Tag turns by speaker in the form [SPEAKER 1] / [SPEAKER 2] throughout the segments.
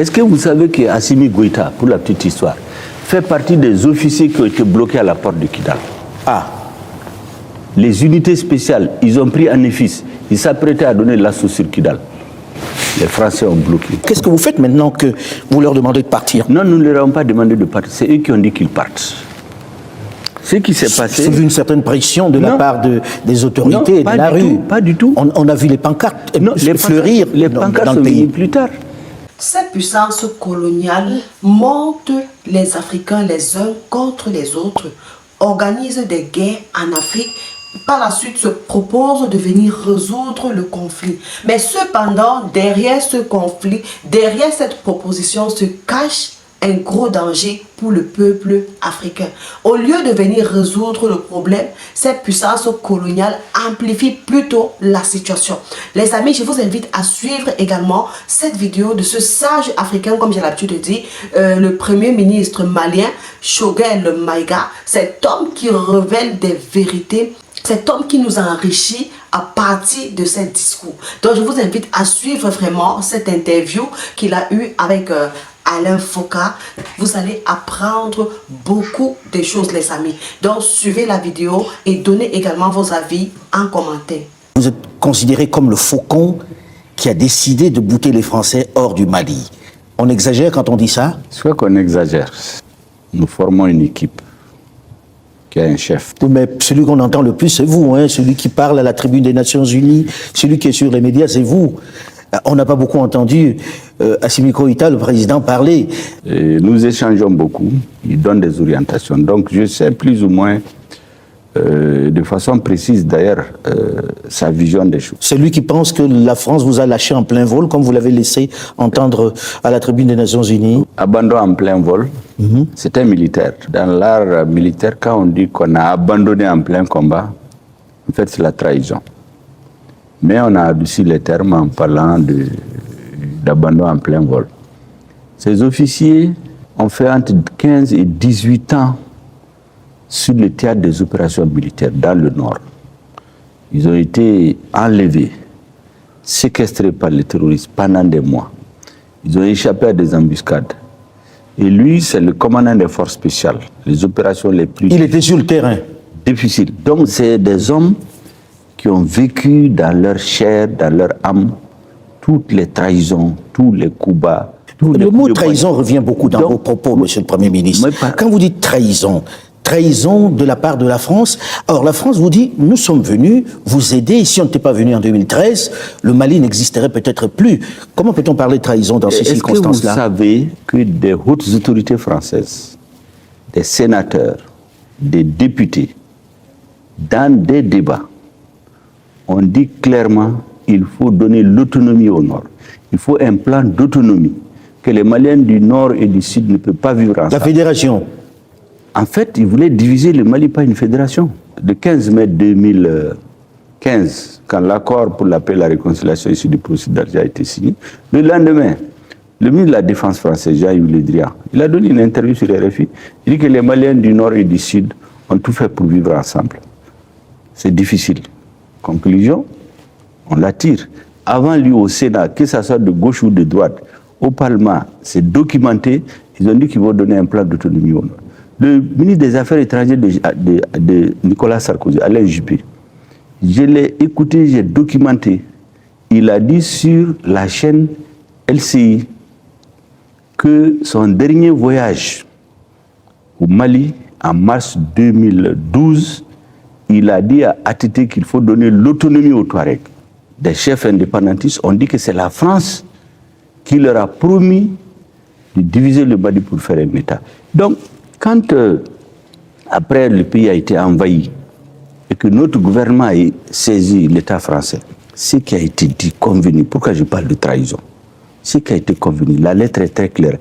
[SPEAKER 1] Est-ce que vous savez qu'Assimi Goïta, pour la petite histoire, fait partie des officiers qui ont été bloqués à la porte de Kidal? Ah, les unités spéciales, ils ont pris un EFIS, ils s'apprêtaient à donner l'assaut sur Kidal. Les Français ont bloqué.
[SPEAKER 2] Qu'est-ce que vous faites maintenant que vous leur demandez de partir?
[SPEAKER 1] Non, nous ne leur avons pas demandé de partir, c'est eux qui ont dit qu'ils partent. Ce qui s'est passé...
[SPEAKER 2] C'est une certaine pression de la part des autorités et de la rue.
[SPEAKER 1] Pas du tout.
[SPEAKER 2] On a vu les pancartes fleurir
[SPEAKER 1] les pancartes
[SPEAKER 2] dans
[SPEAKER 1] sont
[SPEAKER 2] le pays.
[SPEAKER 1] venues plus tard.
[SPEAKER 3] Cette puissance coloniale monte les Africains les uns contre les autres, organise des guerres en Afrique, par la suite se propose de venir résoudre le conflit. Mais cependant, derrière ce conflit, derrière cette proposition se cache un gros danger pour le peuple africain. Au lieu de venir résoudre le problème, cette puissance coloniale amplifie plutôt la situation. Les amis, je vous invite à suivre également cette vidéo de ce sage africain, comme j'ai l'habitude de dire, le premier ministre malien, Choguel Maïga, cet homme qui révèle des vérités, cet homme qui nous a enrichis à partir de ces discours. Donc je vous invite à suivre vraiment cette interview qu'il a eue avec Alain Foucault. Vous allez apprendre beaucoup de choses, les amis. Donc suivez la vidéo et donnez également vos avis en commentaire.
[SPEAKER 2] Vous êtes considéré comme le faucon qui a décidé de bouter les Français hors du Mali. On exagère quand on dit ça?
[SPEAKER 1] Je crois qu'on exagère. Nous formons une équipe qui a un chef.
[SPEAKER 2] Mais celui qu'on entend le plus, c'est vous, hein? Celui qui parle à la tribune des Nations Unies, celui qui est sur les médias, c'est vous. On n'a pas beaucoup entendu Assimi Goïta, le président, parler.
[SPEAKER 1] Et nous échangeons beaucoup, il donne des orientations. Donc je sais plus ou moins, de façon précise d'ailleurs, sa vision des choses.
[SPEAKER 2] C'est lui qui pense que la France vous a lâché en plein vol, comme vous l'avez laissé entendre à la tribune des Nations Unies.
[SPEAKER 1] Abandon en plein vol, c'est un militaire. Dans l'art militaire, quand on dit qu'on a abandonné en plein combat, en fait c'est la trahison. Mais on a adouci les termes en parlant d'abandon en plein vol. Ces officiers ont fait entre 15 et 18 ans sur le théâtre des opérations militaires dans le Nord. Ils ont été enlevés, séquestrés par les terroristes pendant des mois. Ils ont échappé à des embuscades. Et lui, c'est le commandant des forces spéciales, les opérations les plus...
[SPEAKER 2] Il était sur le terrain.
[SPEAKER 1] Difficiles. Donc c'est des hommes qui ont vécu dans leur chair, dans leur âme, toutes les trahisons, tous les coups bas.
[SPEAKER 2] Le mot trahison revient beaucoup dans vos propos, monsieur le Premier ministre. Quand vous dites trahison, trahison de la part de la France, alors la France vous dit, nous sommes venus vous aider, et si on n'était pas venu en 2013, le Mali n'existerait peut-être plus. Comment peut-on parler de trahison dans ces circonstances-là?
[SPEAKER 1] Est-ce que vous savez que des hautes autorités françaises, des sénateurs, des députés, dans des débats, on dit clairement qu'il faut donner l'autonomie au Nord. Il faut un plan d'autonomie, que les Maliens du Nord et du Sud ne peuvent pas vivre ensemble.
[SPEAKER 2] La fédération?
[SPEAKER 1] En fait, ils voulaient diviser le Mali par une fédération. Le 15 mai 2015, quand l'accord pour la paix et la réconciliation issu du processus d'Alger a été signé, le lendemain, le ministre de la Défense français, Jean-Yves Le Drian, il a donné une interview sur RFI. Il dit que les Maliens du Nord et du Sud ont tout fait pour vivre ensemble. C'est difficile. Conclusion, on l'attire. Avant lui au Sénat, que ce soit de gauche ou de droite, au Parlement, c'est documenté, ils ont dit qu'ils vont donner un plan d'autonomie au Nord. Le ministre des Affaires étrangères de Nicolas Sarkozy, Alain Juppé, je l'ai écouté, j'ai documenté. Il a dit sur la chaîne LCI que son dernier voyage au Mali, en mars 2012, il a dit à ATT qu'il faut donner l'autonomie aux Touaregs. Des chefs indépendantistes ont dit que c'est la France qui leur a promis de diviser le Mali pour faire un État. Donc, quand après le pays a été envahi et que notre gouvernement a saisi l'État français, ce qui a été dit, convenu, pourquoi je parle de trahison? Ce qui a été convenu, la lettre est très claire,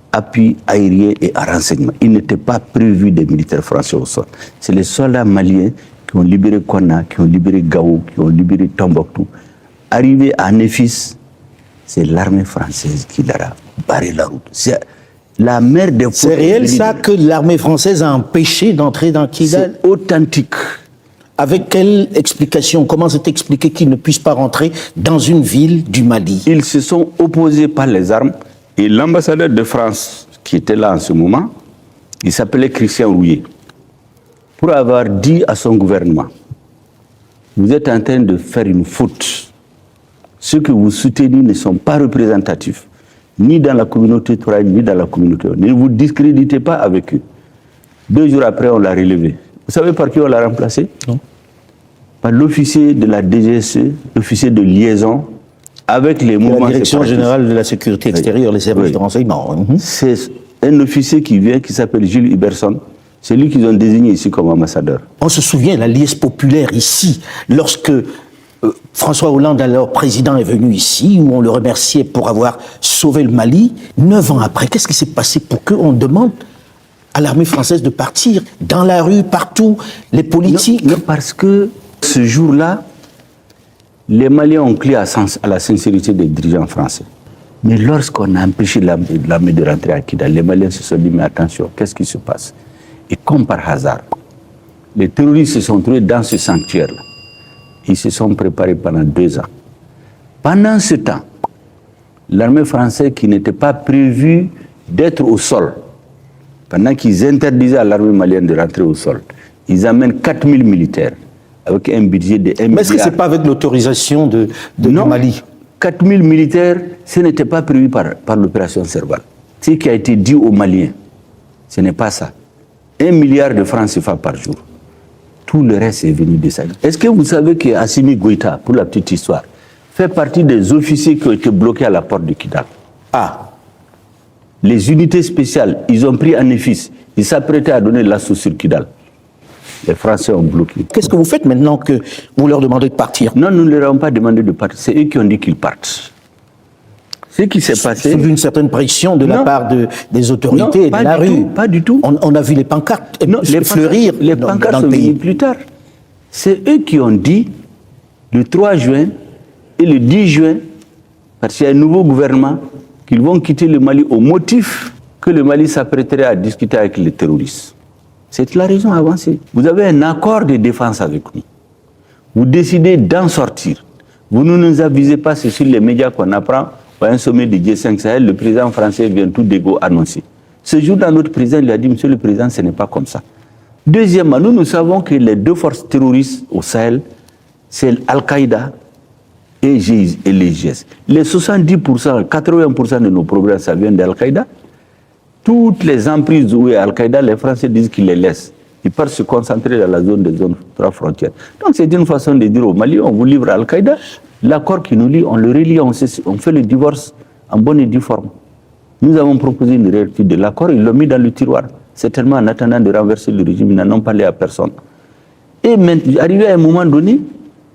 [SPEAKER 1] appui aérien et à renseignement. Il n'était pas prévu des militaires français au sol. C'est les soldats maliens qui ont libéré Konna, qui ont libéré Gao, qui ont libéré Tombouctou. Arrivé à Néfis, c'est l'armée française qui leur a barré la route. C'est la mer des...
[SPEAKER 2] C'est réel ça que l'armée française a empêché d'entrer dans Kidal?
[SPEAKER 1] C'est authentique.
[SPEAKER 2] Avec quelle explication? Comment c'est expliqué qu'ils ne puissent pas rentrer dans une ville du Mali?
[SPEAKER 1] Ils se sont opposés par les armes Et l'ambassadeur de France, qui était là en ce moment, il s'appelait Christian Rouillet, pour avoir dit à son gouvernement, vous êtes en train de faire une faute. Ceux que vous soutenez ne sont pas représentatifs, ni dans la communauté Touareg, ni dans la communauté. Ne vous discréditez pas avec eux. 2 jours après, on l'a relevé. Vous savez par qui on l'a remplacé?
[SPEAKER 2] Non.
[SPEAKER 1] Par l'officier de la DGSE, l'officier de liaison, avec les mouvements
[SPEAKER 2] la Direction générale de la sécurité extérieure, les services de renseignement.
[SPEAKER 1] C'est un officier qui vient, qui s'appelle Jules Iberson. C'est lui qu'ils ont désigné ici comme ambassadeur.
[SPEAKER 2] On se souvient, la liesse populaire ici, lorsque François Hollande, alors président, est venu ici, où on le remerciait pour avoir sauvé le Mali. 9 ans après, qu'est-ce qui s'est passé pour qu'on demande à l'armée française de partir, dans la rue, partout, les politiques?
[SPEAKER 1] Non, parce que ce jour-là, les Maliens ont crié à la sincérité des dirigeants français. Mais lorsqu'on a empêché l'armée de rentrer à Kidal, les Maliens se sont dit, mais attention, qu'est-ce qui se passe? Et comme par hasard, les terroristes se sont trouvés dans ce sanctuaire-là. Ils se sont préparés pendant 2 ans. Pendant ce temps, l'armée française, qui n'était pas prévue d'être au sol, pendant qu'ils interdisaient à l'armée malienne de rentrer au sol, ils amènent 4000 militaires avec un budget de 1 milliard.
[SPEAKER 2] Mais est-ce que ce n'est pas avec l'autorisation du Mali?
[SPEAKER 1] 4000 militaires, ce n'était pas prévu par l'opération Serval. Ce qui a été dit aux Maliens, ce n'est pas ça. 1 milliard de francs CFA par jour. Tout le reste est venu de ça. Est-ce que vous savez qu'Assimi Goïta, pour la petite histoire, fait partie des officiers qui ont été bloqués à la porte de Kidal?
[SPEAKER 2] Ah.
[SPEAKER 1] Les unités spéciales, ils ont pris un EFIS. Ils s'apprêtaient à donner l'assaut sur Kidal. Les Français ont bloqué.
[SPEAKER 2] Qu'est-ce que vous faites maintenant que vous leur demandez de partir?
[SPEAKER 1] Non, nous ne leur avons pas demandé de partir. C'est eux qui ont dit qu'ils partent. Ce qui s'est passé...
[SPEAKER 2] Sous une certaine pression de la part des autorités et de la rue.
[SPEAKER 1] Pas du tout.
[SPEAKER 2] On a vu les pancartes fleurir
[SPEAKER 1] les pancartes
[SPEAKER 2] dans
[SPEAKER 1] sont
[SPEAKER 2] le pays.
[SPEAKER 1] venues plus tard. C'est eux qui ont dit, le 3 juin et le 10 juin, parce qu'il y a un nouveau gouvernement, qu'ils vont quitter le Mali au motif que le Mali s'apprêterait à discuter avec les terroristes. C'est la raison avancée. Vous avez un accord de défense avec nous. Vous décidez d'en sortir. Vous ne nous avisez pas, c'est sur les médias qu'on apprend. À un sommet de G5 Sahel, le président français vient tout d'égo annoncer. Ce jour-là, notre président lui a dit, monsieur le président, ce n'est pas comme ça. Deuxièmement, nous savons que les 2 forces terroristes au Sahel, c'est Al-Qaïda et les GIS. Les 70%, 80% de nos problèmes, ça vient d'Al-Qaïda. Toutes les emprises où est Al-Qaïda, les Français disent qu'ils les laissent. Ils partent se concentrer dans la zone des zones 3 frontières. Donc c'est une façon de dire au Mali, on vous livre à Al-Qaïda. L'accord qui nous lie, on le relie, on fait le divorce en bonne et due forme. Nous avons proposé une réalité de l'accord, ils l'ont mis dans le tiroir. Certainement en attendant de renverser le régime, ils n'en ont parlé à personne. Et maintenant, arrivé à un moment donné,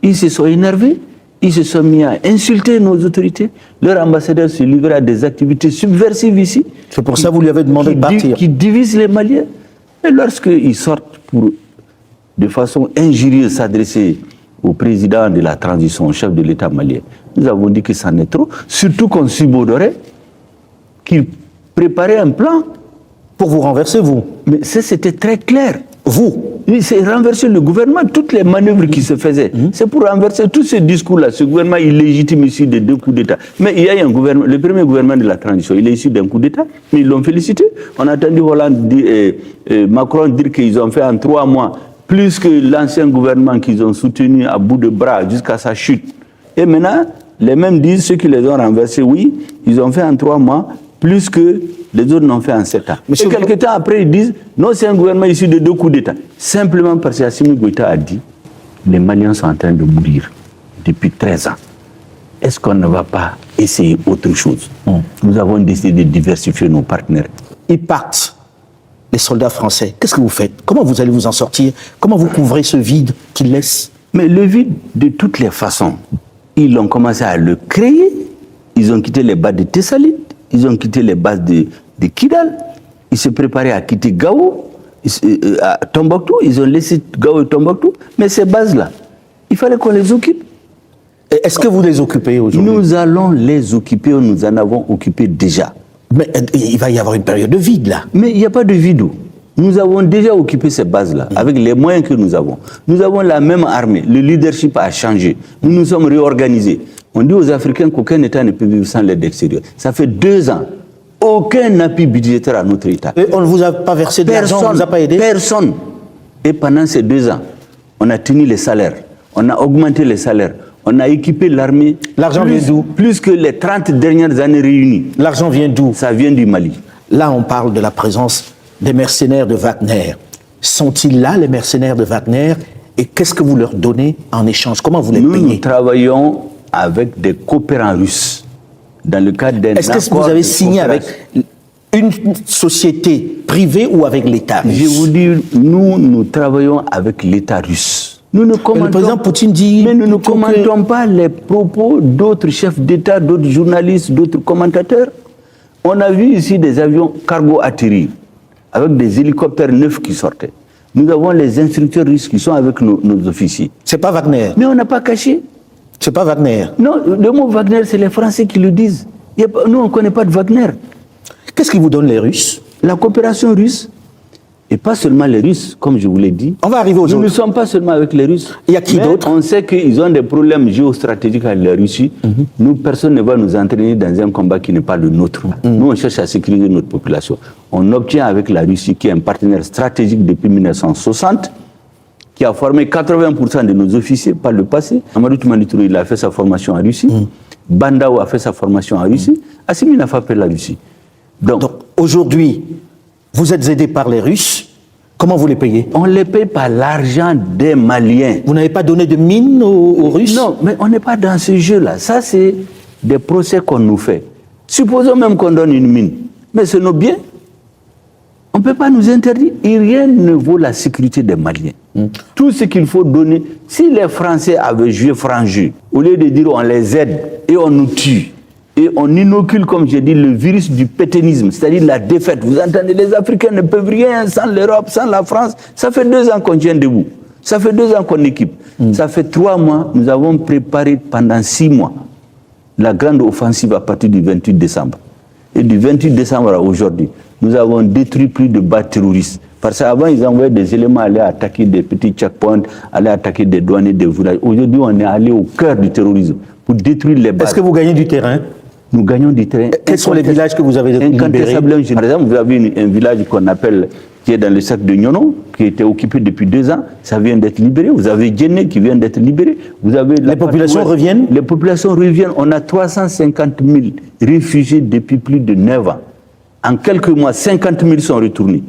[SPEAKER 1] ils se sont énervés, ils se sont mis à insulter nos autorités. Leur ambassadeur se livrait à des activités subversives ici.
[SPEAKER 2] C'est pour ça que vous lui avez demandé de partir.
[SPEAKER 1] Qui divisent les Maliens. Et lorsqu'ils sortent pour, de façon injurieuse, s'adresser au président de la transition, au chef de l'État malien, nous avons dit que ça n'est trop. Surtout qu'on subodorait qu'il préparait un plan.
[SPEAKER 2] Pour vous renverser, vous?
[SPEAKER 1] Mais c'était très clair.
[SPEAKER 2] Vous?
[SPEAKER 1] Oui, c'est renverser le gouvernement, toutes les manœuvres qui se faisaient. C'est pour renverser tout ce discours-là, ce gouvernement illégitime issu de 2 coups d'État. Mais il y a un gouvernement, le premier gouvernement de la transition, il est issu d'un coup d'État, mais ils l'ont félicité. On a entendu Hollande Macron dire qu'ils ont fait en 3 mois plus que l'ancien gouvernement qu'ils ont soutenu à bout de bras jusqu'à sa chute. Et maintenant, les mêmes disent, ceux qui les ont renversés, oui, ils ont fait en 3 mois plus que les autres n'ont fait en 7 ans. Et quelques temps après, ils disent, non, c'est un gouvernement issu de 2 coups d'État. Simplement parce qu'Assimi Goïta a dit, les Maliens sont en train de mourir depuis 13 ans. Est-ce qu'on ne va pas essayer autre chose? Nous avons décidé de diversifier nos partenaires.
[SPEAKER 2] Ils partent, les soldats français. Qu'est-ce que vous faites? Comment vous allez vous en sortir? Comment vous couvrez ce vide qu'ils laissent?
[SPEAKER 1] Mais le vide, de toutes les façons, ils ont commencé à le créer. Ils ont quitté les bases de Tessalit. Ils ont quitté les bases de Kidal. Ils se préparaient à quitter Gao, à Tombouctou. Ils ont laissé Gao et Tombouctou. Mais ces bases-là, il fallait qu'on les occupe.
[SPEAKER 2] Est-ce que vous les occupez aujourd'hui?
[SPEAKER 1] Nous allons les occuper, nous en avons occupé déjà.
[SPEAKER 2] Mais il va y avoir une période de vide, là.
[SPEAKER 1] Mais il n'y a pas de vide. Nous avons déjà occupé ces bases-là, avec les moyens que nous avons. Nous avons la même armée. Le leadership a changé. Nous nous sommes réorganisés. On dit aux Africains qu'aucun État ne peut vivre sans l'aide extérieure. Ça fait 2 ans aucun appui budgétaire à notre État.
[SPEAKER 2] Et on ne vous a pas versé de l'argent, on ne vous a pas aidé?
[SPEAKER 1] Personne. Et pendant ces 2 ans, on a tenu les salaires, on a augmenté les salaires, on a équipé l'armée.
[SPEAKER 2] L'argent vient d'où?
[SPEAKER 1] Plus que les 30 dernières années réunies.
[SPEAKER 2] L'argent vient d'où?
[SPEAKER 1] Ça vient du Mali.
[SPEAKER 2] Là, on parle de la présence des mercenaires de Wagner. Sont-ils là, les mercenaires de Wagner? Et qu'est-ce que vous leur donnez en échange? Comment vous les payez?
[SPEAKER 1] Nous travaillons avec des coopérants russes. Dans le cadre d'un accord.
[SPEAKER 2] Est-ce que vous avez signé avec une société privée ou avec l'État russe?
[SPEAKER 1] Je vous dis, nous travaillons avec l'État russe. Nous ne commentons,
[SPEAKER 2] le président Poutine dit...
[SPEAKER 1] Mais nous ne commentons pas les propos d'autres chefs d'État, d'autres journalistes, d'autres commentateurs. On a vu ici des avions cargo atterrir, avec des hélicoptères neufs qui sortaient. Nous avons les instructeurs russes qui sont avec nos officiers.
[SPEAKER 2] C'est pas Wagner.
[SPEAKER 1] Mais on n'a pas caché.
[SPEAKER 2] C'est pas Wagner.
[SPEAKER 1] Non, le mot Wagner, c'est les Français qui le disent. Nous, on ne connaît pas de Wagner.
[SPEAKER 2] Qu'est-ce qui vous donne les Russes?
[SPEAKER 1] La coopération russe. Et pas seulement les Russes, comme je vous l'ai dit.
[SPEAKER 2] On va arriver aux autres.
[SPEAKER 1] Nous ne sommes pas seulement avec les Russes.
[SPEAKER 2] Il y a qui d'autre?
[SPEAKER 1] On sait qu'ils ont des problèmes géostratégiques avec la Russie. Nous, personne ne va nous entraîner dans un combat qui n'est pas le nôtre. Nous, on cherche à sécuriser notre population. On obtient avec la Russie, qui est un partenaire stratégique depuis 1960, qui a formé 80% de nos officiers par le passé. Amadou Toumani Touré, il a fait sa formation en Russie. Bandao a fait sa formation en Russie. Assimi n'a pas fait la Russie.
[SPEAKER 2] Donc aujourd'hui, vous êtes aidés par les Russes. Comment vous les payez?
[SPEAKER 1] On les paye par l'argent des Maliens.
[SPEAKER 2] Vous n'avez pas donné de mines aux Russes?
[SPEAKER 1] Non, mais on n'est pas dans ce jeu-là. Ça, c'est des procès qu'on nous fait. Supposons même qu'on donne une mine. Mais c'est nos biens. On ne peut pas nous interdire. Et rien ne vaut la sécurité des Maliens. Tout ce qu'il faut donner. Si les Français avaient joué franc jeu, au lieu de dire on les aide et on nous tue, et on inocule, comme j'ai dit, le virus du pétainisme, c'est-à-dire la défaite. Vous entendez, les Africains ne peuvent rien sans l'Europe, sans la France. Ça fait 2 ans qu'on tient debout. Ça fait 2 ans qu'on équipe. Ça fait 3 mois, nous avons préparé pendant 6 mois la grande offensive à partir du 28 décembre. Et du 28 décembre à aujourd'hui, nous avons détruit plus de bases terroristes. Parce qu'avant, ils envoyaient des éléments aller attaquer des petits checkpoints, aller attaquer des douaniers, des villages. Aujourd'hui, on est allé au cœur du terrorisme pour détruire les bases.
[SPEAKER 2] Est-ce que vous gagnez du terrain?
[SPEAKER 1] Nous gagnons du terrain.
[SPEAKER 2] Quels sont les villages que vous avez libérés?
[SPEAKER 1] Par exemple, vous avez un village qu'on appelle, qui est dans le cercle de Nyono, qui était occupé depuis 2 ans. Ça vient d'être libéré. Vous avez Djenné qui vient d'être libéré. Vous avez
[SPEAKER 2] les populations reviennent?
[SPEAKER 1] Les populations reviennent. On a 350 000 réfugiés depuis plus de 9 ans. En quelques mois, 50 000 sont retournés.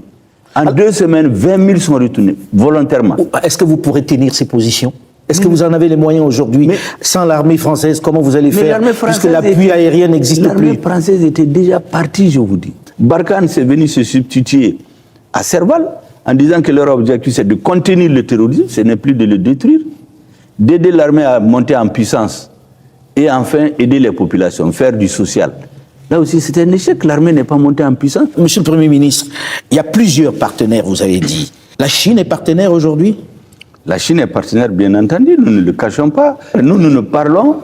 [SPEAKER 1] En 2 semaines, 20 000 sont retournés, volontairement.
[SPEAKER 2] Est-ce que vous pourrez tenir ces positions? Est-ce que vous en avez les moyens aujourd'hui? Sans l'armée française, comment vous allez faire? Puisque l'appui aérien n'existe plus.
[SPEAKER 1] L'armée française était déjà partie, je vous dis. Barkhane s'est venu se substituer à Serval en disant que leur objectif c'est de contenir le terrorisme, ce n'est plus de le détruire, d'aider l'armée à monter en puissance et enfin aider les populations, faire du social. Là aussi, c'est un échec, l'armée n'est pas montée en puissance.
[SPEAKER 2] Monsieur le Premier ministre, il y a plusieurs partenaires, vous avez dit. La Chine est partenaire aujourd'hui?
[SPEAKER 1] La Chine est partenaire, bien entendu, nous ne le cachons pas. Nous ne parlons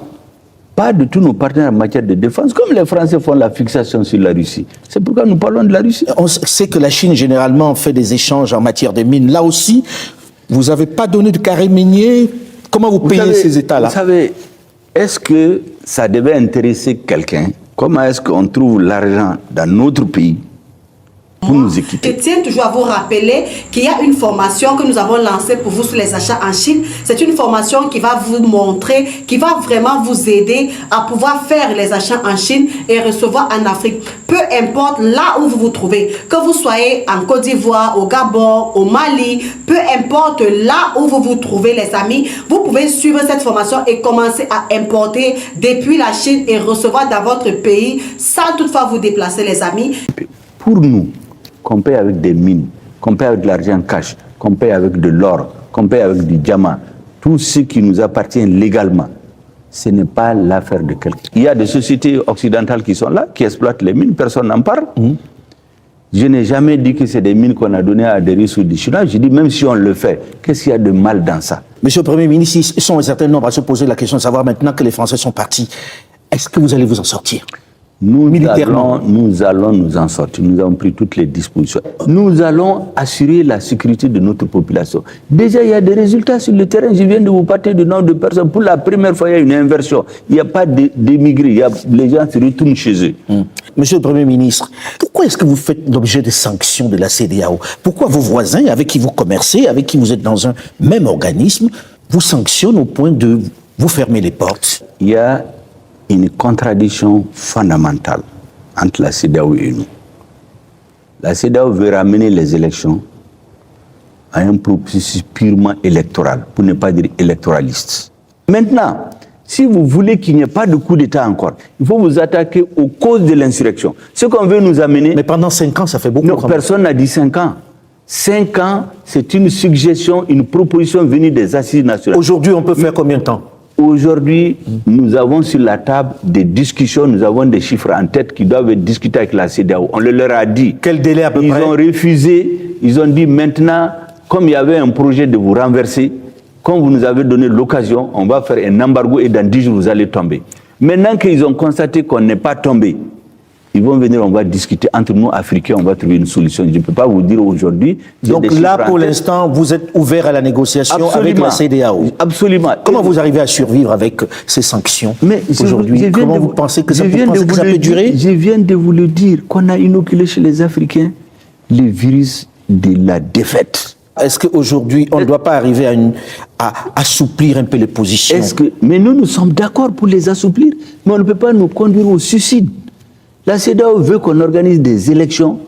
[SPEAKER 1] pas de tous nos partenaires en matière de défense, comme les Français font la fixation sur la Russie. C'est pourquoi nous parlons de la Russie.
[SPEAKER 2] On sait que la Chine, généralement, fait des échanges en matière de mines. Là aussi, vous n'avez pas donné de carré minier. Comment vous payez ces États-là?
[SPEAKER 1] Vous savez, est-ce que ça devait intéresser quelqu'un? Comment est-ce qu'on trouve l'argent dans notre pays pour nous équiper?
[SPEAKER 3] Je tiens toujours à vous rappeler qu'il y a une formation que nous avons lancée pour vous sur les achats en Chine. C'est une formation qui va vous montrer, qui va vraiment vous aider à pouvoir faire les achats en Chine et recevoir en Afrique. Peu importe là où vous vous trouvez, que vous soyez en Côte d'Ivoire, au Gabon, au Mali, peu importe là où vous vous trouvez les amis, vous pouvez suivre cette formation et commencer à importer depuis la Chine et recevoir dans votre pays sans toutefois vous déplacer les amis.
[SPEAKER 1] Pour nous, qu'on paye avec des mines, qu'on paye avec de l'argent cash, qu'on paye avec de l'or, qu'on paye avec du diamant, tout ce qui nous appartient légalement, ce n'est pas l'affaire de quelqu'un. Il y a des sociétés occidentales qui sont là, qui exploitent les mines, personne n'en parle. Je n'ai jamais dit que c'est des mines qu'on a données à des Russes ou des Chinois. Je dis même si on le fait, qu'est-ce qu'il y a de mal dans ça?
[SPEAKER 2] Monsieur le Premier ministre, ils sont un certain nombre à se poser la question de savoir maintenant que les Français sont partis. Est-ce que vous allez vous en sortir?
[SPEAKER 1] nous allons nous en sortir. Nous avons pris toutes les dispositions. Nous allons assurer la sécurité de notre population. Déjà, il y a des résultats sur le terrain. Je viens de vous parler du nombre de personnes. Pour la première fois, il y a une inversion. Il n'y a pas d'émigrés. Les gens se retournent chez eux.
[SPEAKER 2] Monsieur le Premier ministre, pourquoi est-ce que vous faites l'objet des sanctions de la CEDEAO? Pourquoi vos voisins, avec qui vous commercez, avec qui vous êtes dans un même organisme, vous sanctionnent au point de vous fermer les portes?
[SPEAKER 1] Il y a une contradiction fondamentale entre la CEDEAO et nous. La CEDEAO veut ramener les élections à un processus purement électoral, pour ne pas dire électoraliste. Maintenant, si vous voulez qu'il n'y ait pas de coup d'État encore, il faut vous attaquer aux causes de l'insurrection. Ce qu'on veut nous amener...
[SPEAKER 2] Mais pendant 5 ans, ça fait beaucoup.
[SPEAKER 1] Non, personne n'a dit 5 ans. 5 ans, c'est une suggestion, une proposition venue des assises nationales.
[SPEAKER 2] Aujourd'hui, on peut faire combien de temps?
[SPEAKER 1] Aujourd'hui, nous avons sur la table des discussions, nous avons des chiffres en tête qui doivent être discutés avec la CEDEAO. On leur a dit.
[SPEAKER 2] Quel délai à peu près?
[SPEAKER 1] Ils ont refusé. Ils ont dit maintenant, comme il y avait un projet de vous renverser, comme vous nous avez donné l'occasion, on va faire un embargo et dans 10 jours, vous allez tomber. Maintenant qu'ils ont constaté qu'on n'est pas tombé, ils vont venir, on va discuter entre nous, Africains, on va trouver une solution. Je ne peux pas vous dire aujourd'hui.
[SPEAKER 2] Donc là, pour l'instant, vous êtes ouvert à la négociation avec la CEDEAO.
[SPEAKER 1] Absolument.
[SPEAKER 2] Comment vous arrivez à survivre avec ces sanctions aujourd'hui?
[SPEAKER 1] Comment
[SPEAKER 2] vous pensez que ça peut durer?
[SPEAKER 1] Je viens de vous le dire, qu'on a inoculé chez les Africains le virus de la défaite.
[SPEAKER 2] Est-ce qu'aujourd'hui, on ne doit pas arriver à assouplir un peu les positions?
[SPEAKER 1] Mais nous sommes d'accord pour les assouplir, mais on ne peut pas nous conduire au suicide. La CEDEAO veut qu'on organise des élections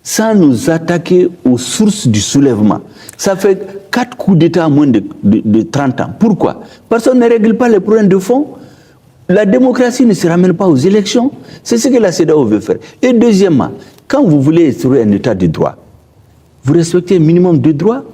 [SPEAKER 1] sans nous attaquer aux sources du soulèvement. Ça fait 4 coups d'État en moins de 30 ans. Pourquoi? Parce qu'on ne règle pas les problèmes de fond. La démocratie ne se ramène pas aux élections. C'est ce que la CEDEAO veut faire. Et deuxièmement, quand vous voulez instaurer un État de droit, vous respectez un minimum de droits.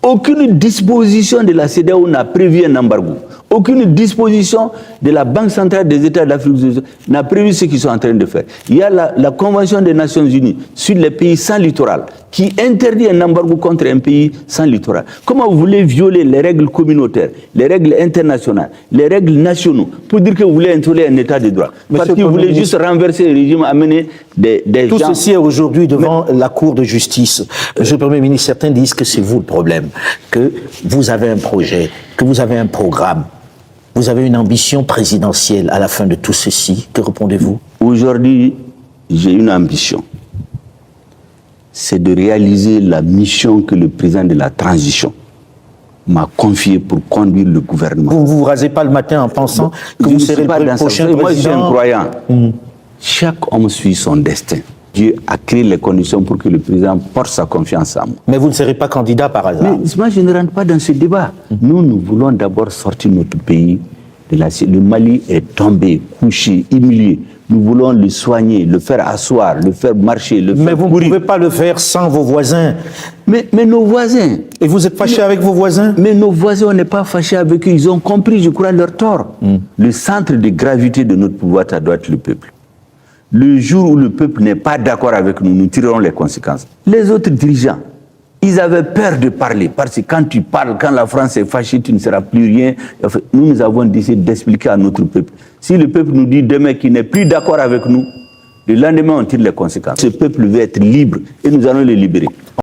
[SPEAKER 1] Aucune disposition de la CEDEAO n'a prévu un embargo. Aucune disposition de la Banque centrale des États d'Afrique du Sud n'a prévu ce qu'ils sont en train de faire. Il y a la Convention des Nations Unies sur les pays sans littoral qui interdit un embargo contre un pays sans littoral. Comment vous voulez violer les règles communautaires, les règles internationales, les règles nationaux pour dire que vous voulez instaurer un État de droit? Parce que vous voulez juste renverser le régime, amener des gens...
[SPEAKER 2] Tout ceci est aujourd'hui devant la Cour de justice. Monsieur le Premier ministre, certains disent que c'est vous le problème, que vous avez un projet, que vous avez un programme. Vous avez une ambition présidentielle à la fin de tout ceci. Que répondez-vous?
[SPEAKER 1] Aujourd'hui, j'ai une ambition. C'est de réaliser la mission que le président de la transition m'a confiée pour conduire le gouvernement.
[SPEAKER 2] Vous ne vous rasez pas le matin en pensant que vous serez le prochain président?
[SPEAKER 1] Moi, je suis un croyant. Chaque homme suit son destin. Dieu a créé les conditions pour que le président porte sa confiance en moi.
[SPEAKER 2] Mais vous ne serez pas candidat par hasard?
[SPEAKER 1] Mais moi, je ne rentre pas dans ce débat. Nous voulons d'abord sortir notre pays de la... Le Mali est tombé, couché, humilié. Nous voulons le soigner, le faire asseoir, le faire marcher, le faire
[SPEAKER 2] Mais vous ne pouvez pas le faire sans vos voisins.
[SPEAKER 1] Mais nos voisins...
[SPEAKER 2] Et vous êtes fâché avec vos voisins?
[SPEAKER 1] Mais nos voisins, on n'est pas fâché avec eux. Ils ont compris, je crois, leur tort. Le centre de gravité de notre pouvoir, ça doit être le peuple. Le jour où le peuple n'est pas d'accord avec nous, nous tirerons les conséquences. Les autres dirigeants, ils avaient peur de parler, parce que quand tu parles, quand la France est fâchée, tu ne seras plus rien. Nous avons décidé d'expliquer à notre peuple. Si le peuple nous dit demain qu'il n'est plus d'accord avec nous, le lendemain, on tire les conséquences. Ce peuple veut être libre et nous allons le libérer.